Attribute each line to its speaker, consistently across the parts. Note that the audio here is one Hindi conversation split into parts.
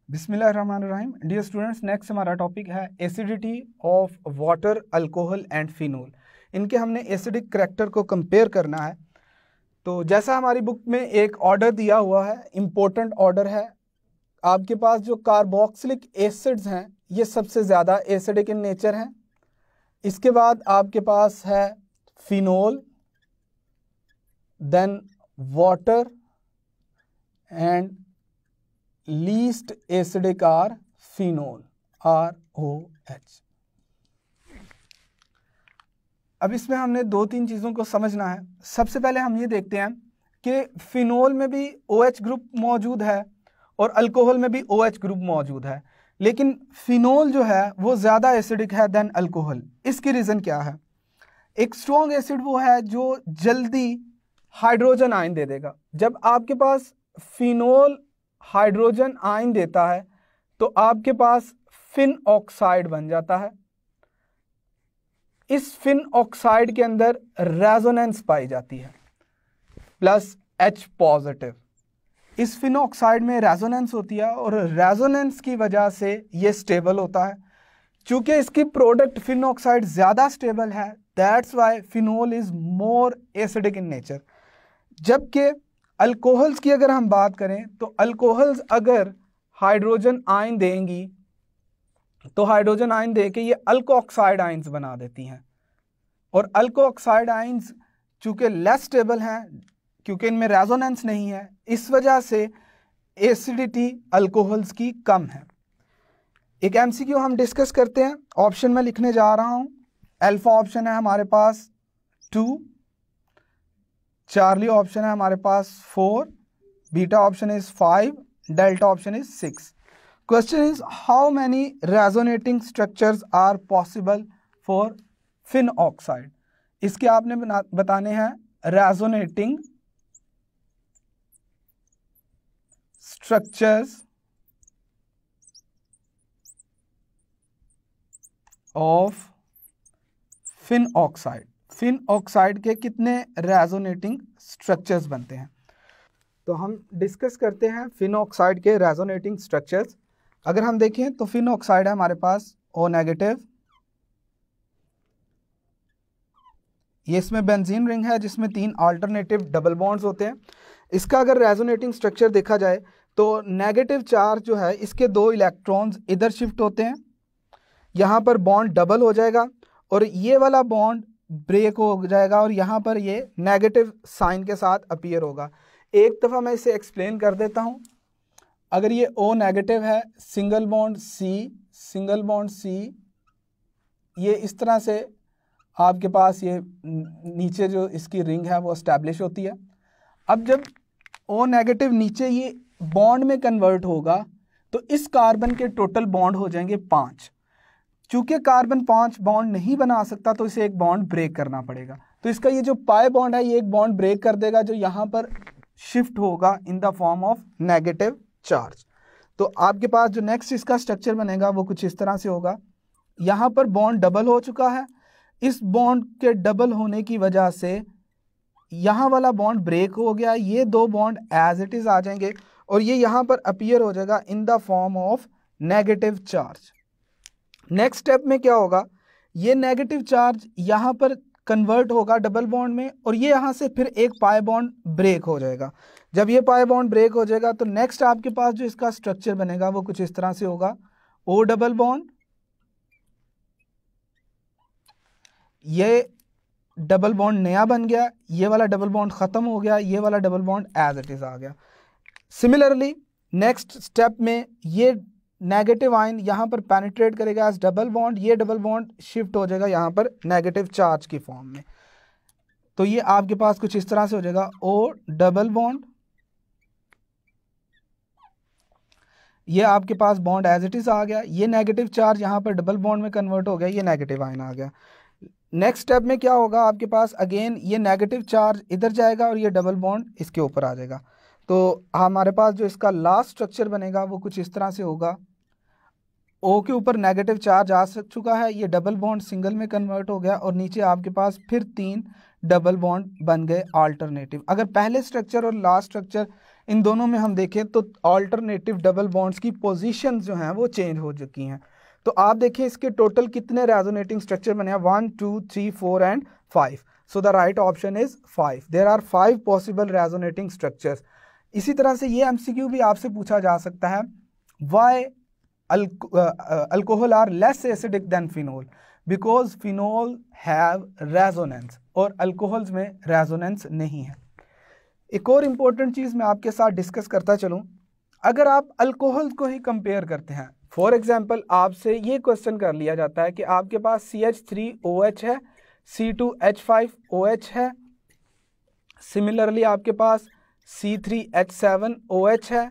Speaker 1: बिस्मिल्लाहिर्रहमानिर्रहीम। डियर स्टूडेंट्स, नेक्स्ट हमारा टॉपिक है acidity of water, alcohol and phenol. इनके हमने एसिडिक करैक्टर को कंपेयर करना है। तो जैसा हमारी बुक में एक ऑर्डर दिया हुआ है, इम्पोर्टेंट ऑर्डर है। आपके पास जो कार्बोक्सिलिक एसिड्स हैं ये सबसे ज़्यादा एसिडिक इन नेचर हैं। इसके बाद आपके पास है phenol, then water and least acidic are phenol, ROH। अब इसमें हमने दो तीन चीज़ों को समझना है। सबसे पहले हम ये देखते हैं कि फिनोल में भी OH ग्रुप मौजूद है और अल्कोहल में भी OH ग्रुप मौजूद है, लेकिन फिनोल जो है वो ज़्यादा एसिडिक है देन अल्कोहल। इसकी रीज़न क्या है? एक स्ट्रॉन्ग एसिड वो है जो जल्दी हाइड्रोजन आयन दे देगा। जब आपके पास फिनोल हाइड्रोजन आयन देता है तो आपके पास फिन ऑक्साइड बन जाता है। इस फिन ऑक्साइड के अंदर रेजोनेंस पाई जाती है प्लस H पॉजिटिव। इस फिन ऑक्साइड में रेजोनेंस होती है और रेजोनेंस की वजह से ये स्टेबल होता है। चूंकि इसकी प्रोडक्ट फिन ऑक्साइड ज़्यादा स्टेबल है, that's why phenol is more acidic in nature. जबकि अल्कोहल्स की अगर हम बात करें तो अल्कोहल्स अगर हाइड्रोजन आयन देंगी तो हाइड्रोजन आयन दे के ये अल्कोऑक्साइड आयन्स बना देती हैं, और अल्कोऑक्साइड आयन्स चूंकि लेस स्टेबल हैं क्योंकि इनमें रेजोनेंस नहीं है, इस वजह से एसिडिटी अल्कोहल्स की कम है। एक MCQ हम डिस्कस करते हैं। ऑप्शन में लिखने जा रहा हूं। अल्फा ऑप्शन है हमारे पास 2, चार्ली ऑप्शन है हमारे पास 4, beta option is 5, delta option is 6। Question is how many resonating structures are possible for phenoxide. इसके आपने बताने हैं resonating structures of phenoxide. Phenoxide के कितने रेजोनेटिंग स्ट्रक्चर्स बनते हैं? तो हम डिस्कस करते हैं फिन ऑक्साइड के रेजोनेटिंग स्ट्रक्चर्स। अगर हम देखें तो फिन ऑक्साइड है हमारे पास O नेगेटिव, ये इसमें बेंजीन रिंग है जिसमें 3 अल्टरनेटिव डबल बॉन्ड्स होते हैं। इसका अगर रेजोनेटिंग स्ट्रक्चर देखा जाए तो नेगेटिव चार्ज जो है इसके 2 इलेक्ट्रॉन्स इधर शिफ्ट होते हैं, यहाँ पर बॉन्ड डबल हो जाएगा और ये वाला बॉन्ड ब्रेक हो जाएगा और यहाँ पर ये नेगेटिव साइन के साथ अपीयर होगा। एक दफ़ा मैं इसे एक्सप्लेन कर देता हूँ। अगर ये O नेगेटिव है, सिंगल बॉन्ड C, ये इस तरह से आपके पास ये नीचे जो इसकी रिंग है वो एस्टैब्लिश होती है। अब जब O नेगेटिव नीचे ये बॉन्ड में कन्वर्ट होगा तो इस कार्बन के टोटल बॉन्ड हो जाएंगे 5। चूंकि कार्बन 5 बॉन्ड नहीं बना सकता तो इसे एक बॉन्ड ब्रेक करना पड़ेगा। तो इसका ये जो पाई बॉन्ड है ये एक बॉन्ड ब्रेक कर देगा जो यहाँ पर शिफ्ट होगा in the form of negative charge. तो आपके पास जो नेक्स्ट इसका स्ट्रक्चर बनेगा वो कुछ इस तरह से होगा। यहाँ पर बॉन्ड डबल हो चुका है, इस बॉन्ड के डबल होने की वजह से यहाँ वाला बॉन्ड ब्रेक हो गया, ये 2 बॉन्ड एज इट इज आ जाएंगे और ये यहाँ पर अपीयर हो जाएगा in the form of negative charge. Next step में क्या होगा, ये नेगेटिव चार्ज यहाँ पर कन्वर्ट होगा डबल बॉन्ड में और ये यहाँ से फिर एक पाई बॉन्ड ब्रेक हो जाएगा। जब ये पाई बॉन्ड ब्रेक हो जाएगा तो नेक्स्ट आपके पास जो इसका स्ट्रक्चर बनेगा वो कुछ इस तरह से होगा। O डबल बॉन्ड, ये डबल बॉन्ड नया बन गया, ये वाला डबल बॉन्ड खत्म हो गया, ये वाला double bond as it is आ गया। सिमिलरली नेक्स्ट स्टेप में ये नेगेटिव आयन यहाँ पर पेनिट्रेट करेगा एज डबल बॉन्ड, ये डबल बॉन्ड शिफ्ट हो जाएगा यहाँ पर नेगेटिव चार्ज की फॉर्म में। तो ये आपके पास कुछ इस तरह से हो जाएगा O डबल बॉन्ड, ये आपके पास बॉन्ड एज इट इज आ गया, ये नेगेटिव चार्ज यहाँ पर डबल बॉन्ड में कन्वर्ट हो गया, ये नेगेटिव आयन आ गया। नेक्स्ट स्टेप में क्या होगा, आपके पास अगेन ये नेगेटिव चार्ज इधर जाएगा और ये डबल बॉन्ड इसके ऊपर आ जाएगा। तो हमारे पास जो इसका लास्ट स्ट्रक्चर बनेगा वो कुछ इस तरह से होगा। O के ऊपर नेगेटिव चार्ज आ चुका है, ये डबल बॉन्ड सिंगल में कन्वर्ट हो गया और नीचे आपके पास फिर 3 डबल बॉन्ड बन गए अल्टरनेटिव। अगर पहले स्ट्रक्चर और लास्ट स्ट्रक्चर इन दोनों में हम देखें तो ऑल्टरनेटिव डबल बॉन्ड्स की पोजीशंस जो हैं वो चेंज हो चुकी हैं। तो आप देखें इसके टोटल कितने रेजोनेटिंग स्ट्रक्चर बने हैं, 1 2 3 4 and 5। So the right option is 5। There are 5 possible resonating structures. इसी तरह से ये एमसीक्यू भी आपसे पूछा जा सकता है, why alcohol are less acidic than phenol, because phenol have resonance और अल्कोहल्स में रेजोनेंस नहीं है। एक और इम्पोर्टेंट चीज़ मैं आपके साथ डिस्कस करता चलूँ, अगर आप अल्कोहल को ही कंपेयर करते हैं, फॉर एग्जांपल आपसे ये क्वेश्चन कर लिया जाता है कि आपके पास CH3OH है, C2H5OH है, सिमिलरली आपके पास C3H7OH है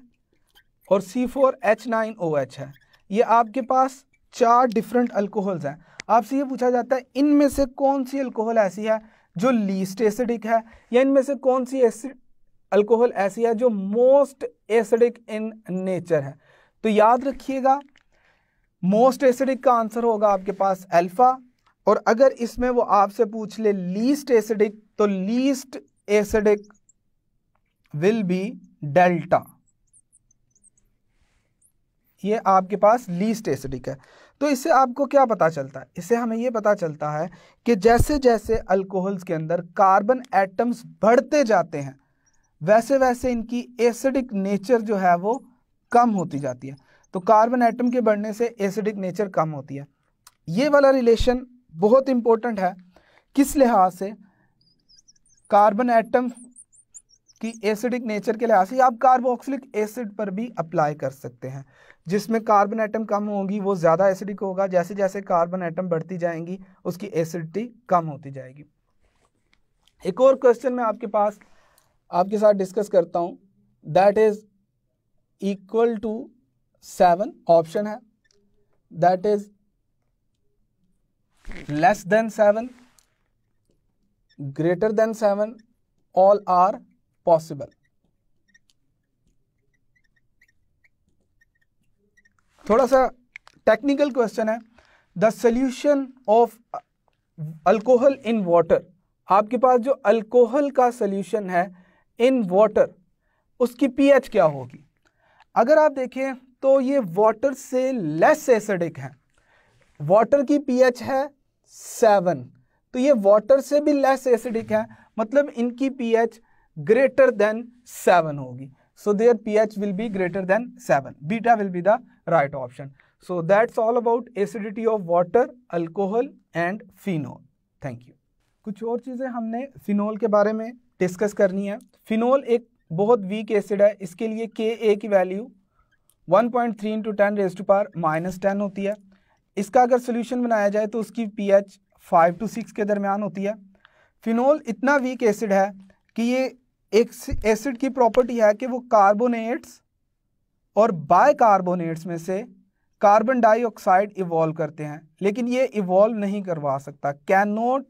Speaker 1: और C4H9OH है। ये आपके पास 4 डिफरेंट अल्कोहल्स हैं। आपसे ये पूछा जाता है इनमें से कौन सी अल्कोहल ऐसी है जो लीस्ट एसिडिक है, या इनमें से कौन सी अल्कोहल ऐसी है जो मोस्ट एसिडिक इन नेचर है। तो याद रखिएगा मोस्ट एसिडिक का आंसर होगा आपके पास अल्फा, और अगर इसमें वो आपसे पूछ ले लीस्ट एसिडिक, तो least acidic will be delta. ये आपके पास लीस्ट एसिडिक है। तो इससे आपको क्या पता चलता है, इससे हमें ये पता चलता है कि जैसे जैसे अल्कोहल्स के अंदर कार्बन एटम्स बढ़ते जाते हैं वैसे वैसे इनकी एसिडिक नेचर जो है वो कम होती जाती है। तो कार्बन एटम के बढ़ने से एसिडिक नेचर कम होती है। ये वाला रिलेशन बहुत इंपॉर्टेंट है, किस लिहाज से, कार्बन एटम की एसिडिक नेचर के लिहाज से आप कार्बोक्सिलिक एसिड पर भी अप्लाई कर सकते हैं। जिसमें कार्बन एटम कम होगी वो ज़्यादा एसिडिक होगा, जैसे जैसे कार्बन एटम बढ़ती जाएंगी उसकी एसिडिटी कम होती जाएगी। एक और क्वेश्चन मैं आपके साथ डिस्कस करता हूँ, that is equal to 7 option है, that is less than 7, greater than 7, all are possible. थोड़ा सा टेक्निकल क्वेश्चन है, the solution of alcohol in water. आपके पास जो अल्कोहल का सोल्यूशन है इन वाटर उसकी पीएच क्या होगी। अगर आप देखें तो ये वाटर से लेस एसिडिक है, वाटर की पीएच है 7, तो ये वाटर से भी लेस एसिडिक है, मतलब इनकी पीएच ग्रेटर देन 7 होगी। So their pH will be greater than 7. Beta will be the right option. So that's all about acidity of water, alcohol and phenol. Thank you. कुछ और चीज़ें हमने फिनोल के बारे में डिस्कस करनी है। फिनोल एक बहुत वीक एसिड है, इसके लिए Ka की वैल्यू 1.3 × 10⁻⁻10 होती है। इसका अगर सोल्यूशन बनाया जाए तो उसकी pH 5 to 6 के दरमियान होती है। फिनोल इतना वीक एसिड है कि ये एक एसिड की प्रॉपर्टी है कि वो कार्बोनेट्स और बाइकार्बोनेट्स में से कार्बन डाइऑक्साइड इवॉल्व करते हैं, लेकिन ये इवॉल्व नहीं करवा सकता, can not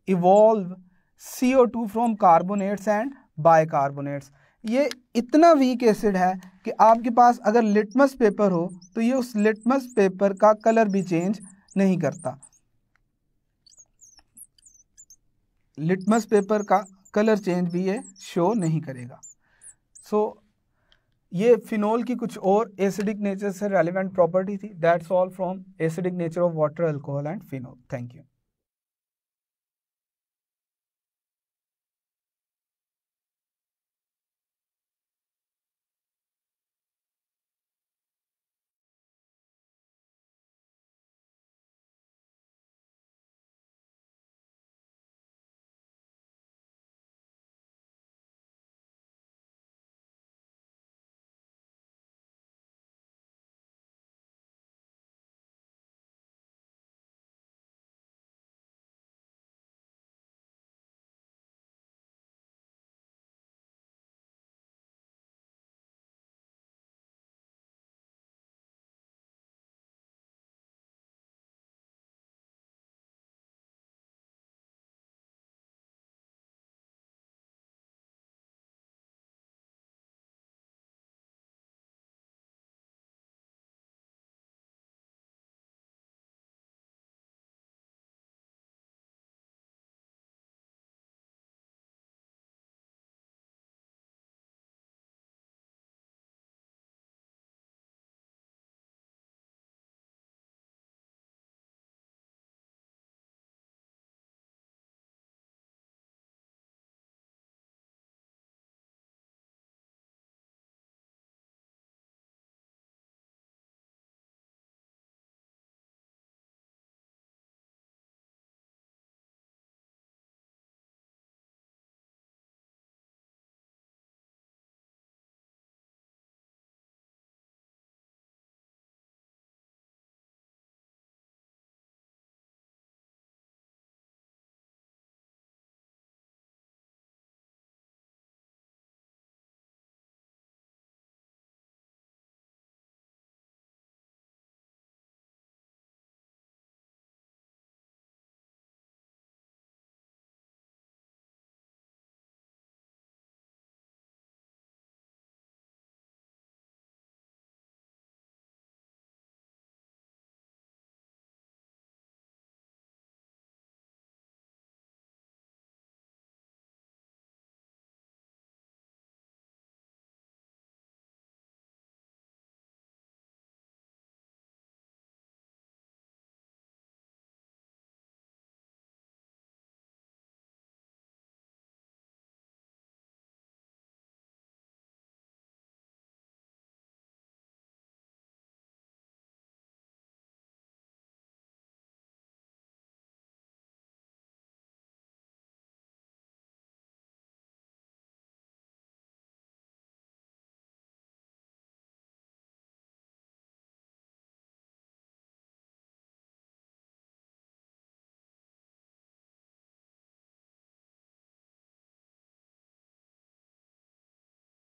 Speaker 1: evolve CO2 from carbonates and bicarbonates. ये इतना वीक एसिड है कि आपके पास अगर लिटमस पेपर हो तो ये उस लिटमस पेपर का कलर भी चेंज नहीं करता, लिटमस पेपर का कलर चेंज भी ये शो नहीं करेगा। सो ये फिनोल की कुछ और एसिडिक नेचर से रेलिवेंट प्रॉपर्टी थी। That's all from acidic nature of water, alcohol and phenol. Thank you.